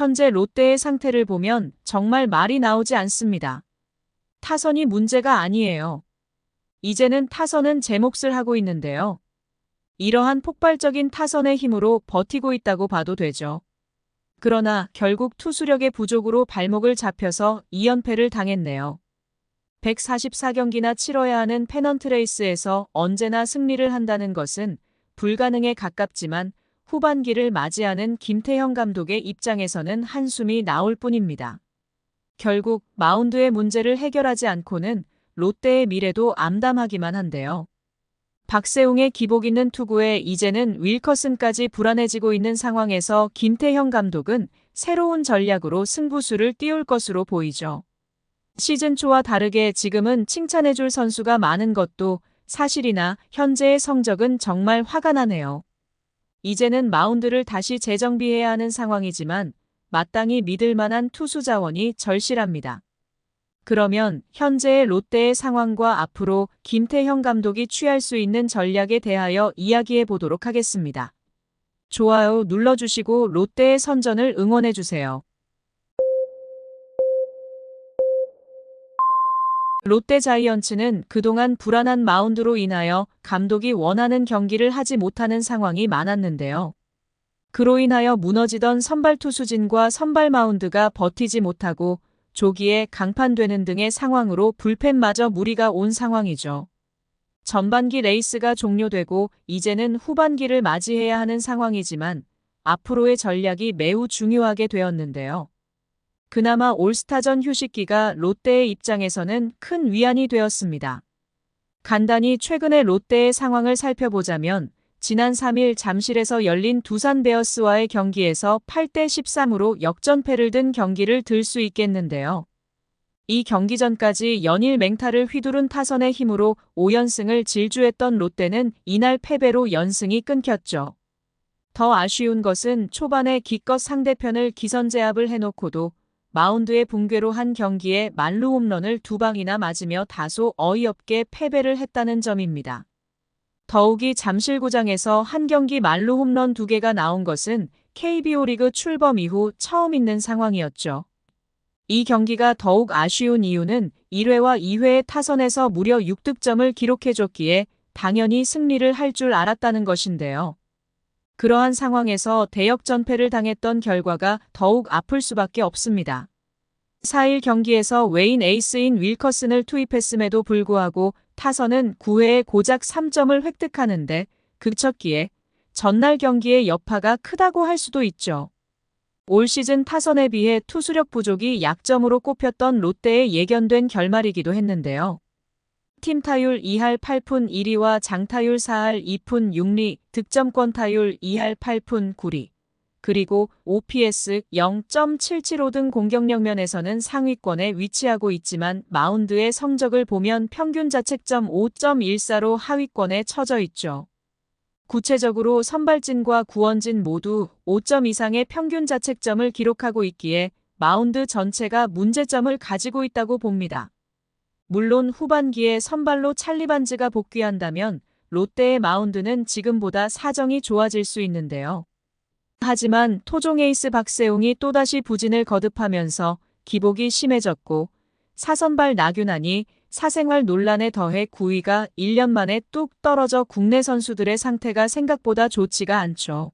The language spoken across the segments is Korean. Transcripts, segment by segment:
현재 롯데의 상태를 보면 정말 말이 나오지 않습니다. 타선이 문제가 아니에요. 이제는 타선은 제 몫을 하고 있는데요. 이러한 폭발적인 타선의 힘으로 버티고 있다고 봐도 되죠. 그러나 결국 투수력의 부족으로 발목을 잡혀서 2연패를 당했네요. 144경기나 치러야 하는 페넌트 레이스에서 언제나 승리를 한다는 것은 불가능에 가깝지만 후반기를 맞이하는 김태형 감독의 입장에서는 한숨이 나올 뿐입니다. 결국 마운드의 문제를 해결하지 않고는 롯데의 미래도 암담하기만 한데요. 박세웅의 기복 있는 투구에 이제는 윌커슨까지 불안해지고 있는 상황에서 김태형 감독은 새로운 전략으로 승부수를 띄울 것으로 보이죠. 시즌 초와 다르게 지금은 칭찬해줄 선수가 많은 것도 사실이나 현재의 성적은 정말 화가 나네요. 이제는 마운드를 다시 재정비해야 하는 상황이지만 마땅히 믿을 만한 투수 자원이 절실합니다. 그러면 현재의 롯데의 상황과 앞으로 김태형 감독이 취할 수 있는 전략에 대하여 이야기해 보도록 하겠습니다. 좋아요 눌러주시고 롯데의 선전을 응원해주세요. 롯데 자이언츠는 그동안 불안한 마운드로 인하여 감독이 원하는 경기를 하지 못하는 상황이 많았는데요. 그로 인하여 무너지던 선발 투수진과 선발 마운드가 버티지 못하고 조기에 강판되는 등의 상황으로 불펜마저 무리가 온 상황이죠. 전반기 레이스가 종료되고 이제는 후반기를 맞이해야 하는 상황이지만 앞으로의 전략이 매우 중요하게 되었는데요. 그나마 올스타전 휴식기가 롯데의 입장에서는 큰 위안이 되었습니다. 간단히 최근의 롯데의 상황을 살펴보자면 지난 3일 잠실에서 열린 두산 베어스와의 경기에서 8대 13으로 역전패를 든 경기를 들 수 있겠는데요. 이 경기 전까지 연일 맹타를 휘두른 타선의 힘으로 5연승을 질주했던 롯데는 이날 패배로 연승이 끊겼죠. 더 아쉬운 것은 초반에 기껏 상대편을 기선제압을 해놓고도 마운드의 붕괴로 한 경기에 만루 홈런을 2방이나 맞으며 다소 어이없게 패배를 했다는 점입니다. 더욱이 잠실구장에서 한 경기 만루 홈런 2개가 나온 것은 KBO 리그 출범 이후 처음 있는 상황이었죠. 이 경기가 더욱 아쉬운 이유는 1회와 2회의 타선에서 무려 6득점을 기록해줬기에 당연히 승리를 할 줄 알았다는 것인데요. 그러한 상황에서 대역전패를 당했던 결과가 더욱 아플 수밖에 없습니다. 4일 경기에서 외인 에이스인 윌커슨을 투입했음에도 불구하고 타선은 9회에 고작 3점을 획득하는데 그쳤기에 전날 경기의 여파가 크다고 할 수도 있죠. 올 시즌 타선에 비해 투수력 부족이 약점으로 꼽혔던 롯데의 예견된 결말이기도 했는데요. 팀 타율 2할 8푼 1리와 장타율 4할 2푼 6리, 득점권 타율 2할 8푼 9리, 그리고 OPS 0.775 등 공격력 면에서는 상위권에 위치하고 있지만 마운드의 성적을 보면 평균 자책점 5.14로 하위권에 처져 있죠. 구체적으로 선발진과 구원진 모두 5점 이상의 평균 자책점을 기록하고 있기에 마운드 전체가 문제점을 가지고 있다고 봅니다. 물론 후반기에 선발로 찰리 반즈가 복귀한다면 롯데의 마운드는 지금보다 사정이 좋아질 수 있는데요. 하지만 토종 에이스 박세웅이 또다시 부진을 거듭하면서 기복이 심해졌고 사선발 나균안이 사생활 논란에 더해 9위가 1년 만에 뚝 떨어져 국내 선수들의 상태가 생각보다 좋지가 않죠.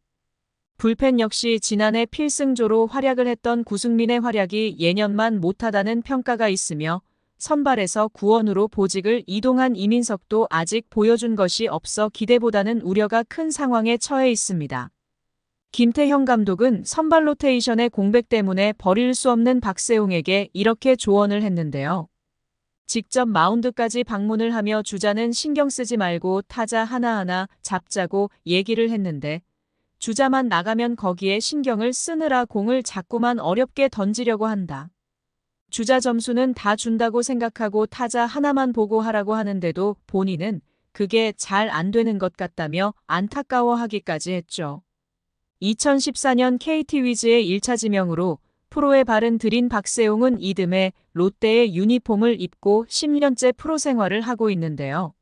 불펜 역시 지난해 필승조로 활약을 했던 구승민의 활약이 예년만 못하다는 평가가 있으며 선발에서 구원으로 보직을 이동한 이민석도 아직 보여준 것이 없어 기대보다는 우려가 큰 상황에 처해 있습니다. 김태형 감독은 선발 로테이션의 공백 때문에 버릴 수 없는 박세웅에게 이렇게 조언을 했는데요. 직접 마운드까지 방문을 하며 주자는 신경 쓰지 말고 타자 하나하나 잡자고 얘기를 했는데 주자만 나가면 거기에 신경을 쓰느라 공을 자꾸만 어렵게 던지려고 한다. 주자 점수는 다 준다고 생각하고 타자 하나만 보고 하라고 하는데도 본인은 그게 잘 안 되는 것 같다며 안타까워하기까지 했죠. 2014년 KT 위즈의 1차 지명으로 프로에 발은 들인 박세웅은 이듬해 롯데의 유니폼을 입고 10년째 프로 생활을 하고 있는데요.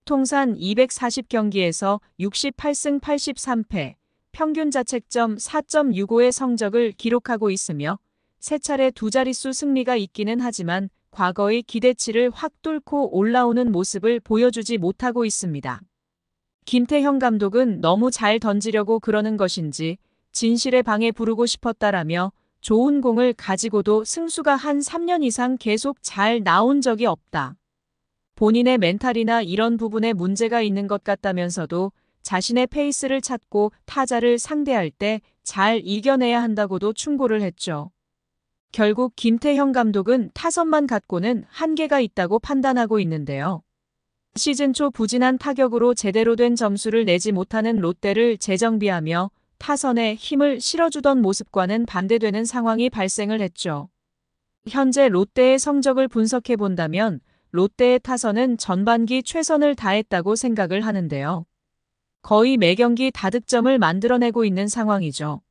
통산 240경기에서 68승 83패, 평균 자책점 4.65의 성적을 기록하고 있으며 세 차례 두 자릿수 승리가 있기는 하지만 과거의 기대치를 확 뚫고 올라오는 모습을 보여주지 못하고 있습니다. 김태형 감독은 너무 잘 던지려고 그러는 것인지 진실의 방에 부르고 싶었다라며 좋은 공을 가지고도 승수가 한 3년 이상 계속 잘 나온 적이 없다. 본인의 멘탈이나 이런 부분에 문제가 있는 것 같다면서도 자신의 페이스를 찾고 타자를 상대할 때 잘 이겨내야 한다고도 충고를 했죠. 결국 김태형 감독은 타선만 갖고는 한계가 있다고 판단하고 있는데요. 시즌 초 부진한 타격으로 제대로 된 점수를 내지 못하는 롯데를 재정비하며 타선에 힘을 실어주던 모습과는 반대되는 상황이 발생을 했죠. 현재 롯데의 성적을 분석해 본다면 롯데의 타선은 전반기 최선을 다했다고 생각을 하는데요. 거의 매 경기 다득점을 만들어내고 있는 상황이죠.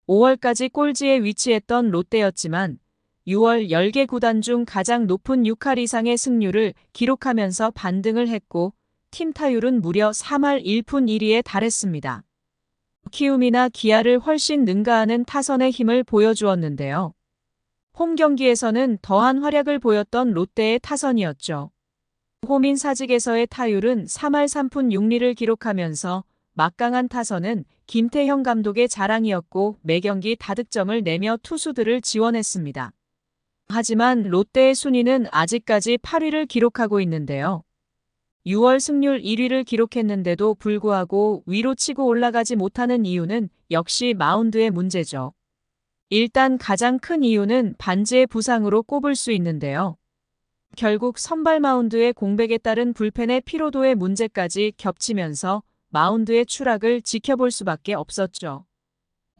5월까지 꼴찌에 위치했던 롯데였지만 6월 10개 구단 중 가장 높은 6할 이상의 승률을 기록하면서 반등을 했고 팀 타율은 무려 3할 1푼 1리에 달했습니다. 키움이나 기아를 훨씬 능가하는 타선의 힘을 보여주었는데요. 홈 경기에서는 더한 활약을 보였던 롯데의 타선이었죠. 홈인 사직에서의 타율은 3할 3푼 6리를 기록하면서 막강한 타선은 김태형 감독의 자랑이었고 매 경기 다득점을 내며 투수들을 지원했습니다. 하지만 롯데의 순위는 아직까지 8위를 기록하고 있는데요. 6월 승률 1위를 기록했는데도 불구하고 위로 치고 올라가지 못하는 이유는 역시 마운드의 문제죠. 일단 가장 큰 이유는 반지의 부상으로 꼽을 수 있는데요. 결국 선발 마운드의 공백에 따른 불펜의 피로도의 문제까지 겹치면서 마운드의 추락을 지켜볼 수밖에 없었죠.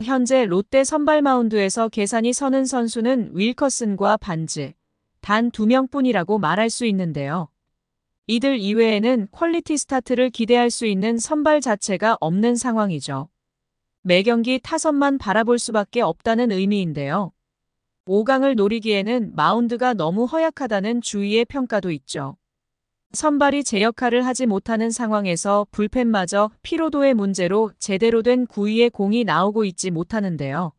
현재 롯데 선발 마운드에서 계산이 서는 선수는 윌커슨과 반지, 단 2명뿐이라고 말할 수 있는데요. 이들 이외에는 퀄리티 스타트를 기대할 수 있는 선발 자체가 없는 상황이죠. 매 경기 타선만 바라볼 수밖에 없다는 의미인데요. 5강을 노리기에는 마운드가 너무 허약하다는 주위의 평가도 있죠. 선발이 제 역할을 하지 못하는 상황에서 불펜마저 피로도의 문제로 제대로 된 구위의 공이 나오고 있지 못하는데요.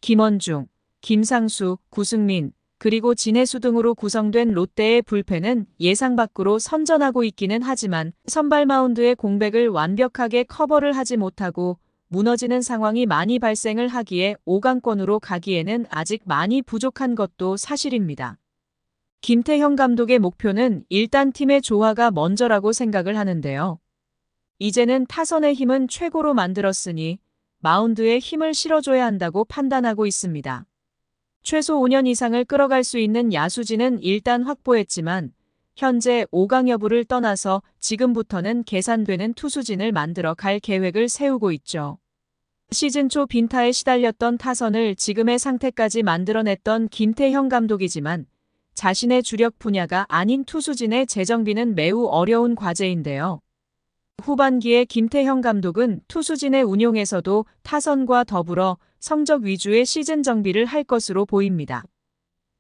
김원중, 김상수, 구승민, 그리고 진해수 등으로 구성된 롯데의 불펜은 예상 밖으로 선전하고 있기는 하지만 선발 마운드의 공백을 완벽하게 커버를 하지 못하고 무너지는 상황이 많이 발생을 하기에 5강권으로 가기에는 아직 많이 부족한 것도 사실입니다. 김태형 감독의 목표는 일단 팀의 조화가 먼저라고 생각을 하는데요. 이제는 타선의 힘은 최고로 만들었으니 마운드에 힘을 실어줘야 한다고 판단하고 있습니다. 최소 5년 이상을 끌어갈 수 있는 야수진은 일단 확보했지만 현재 5강 여부를 떠나서 지금부터는 계산되는 투수진을 만들어 갈 계획을 세우고 있죠. 시즌 초 빈타에 시달렸던 타선을 지금의 상태까지 만들어냈던 김태형 감독이지만 자신의 주력 분야가 아닌 투수진의 재정비는 매우 어려운 과제인데요. 후반기에 김태형 감독은 투수진의 운용에서도 타선과 더불어 성적 위주의 시즌 정비를 할 것으로 보입니다.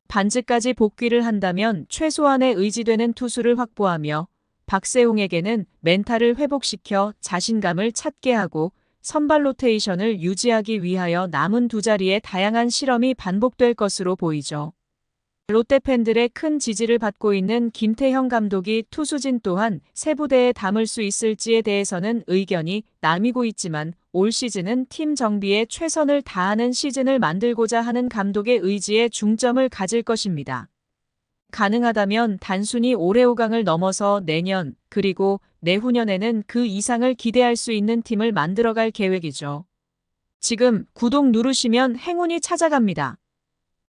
반지까지 복귀를 한다면 최소한의 의지되는 투수를 확보하며 박세웅에게는 멘탈을 회복시켜 자신감을 찾게 하고 선발 로테이션을 유지하기 위하여 남은 두 자리의 다양한 실험이 반복될 것으로 보이죠. 롯데 팬들의 큰 지지를 받고 있는 김태형 감독이 투수진 또한 세 부대에 담을 수 있을지에 대해서는 의견이 나뉘고 있지만 올 시즌은 팀 정비에 최선을 다하는 시즌을 만들고자 하는 감독의 의지에 중점을 가질 것입니다. 가능하다면 단순히 올해 5강을 넘어서 내년 그리고 내후년에는 그 이상을 기대할 수 있는 팀을 만들어갈 계획이죠. 지금 구독 누르시면 행운이 찾아갑니다.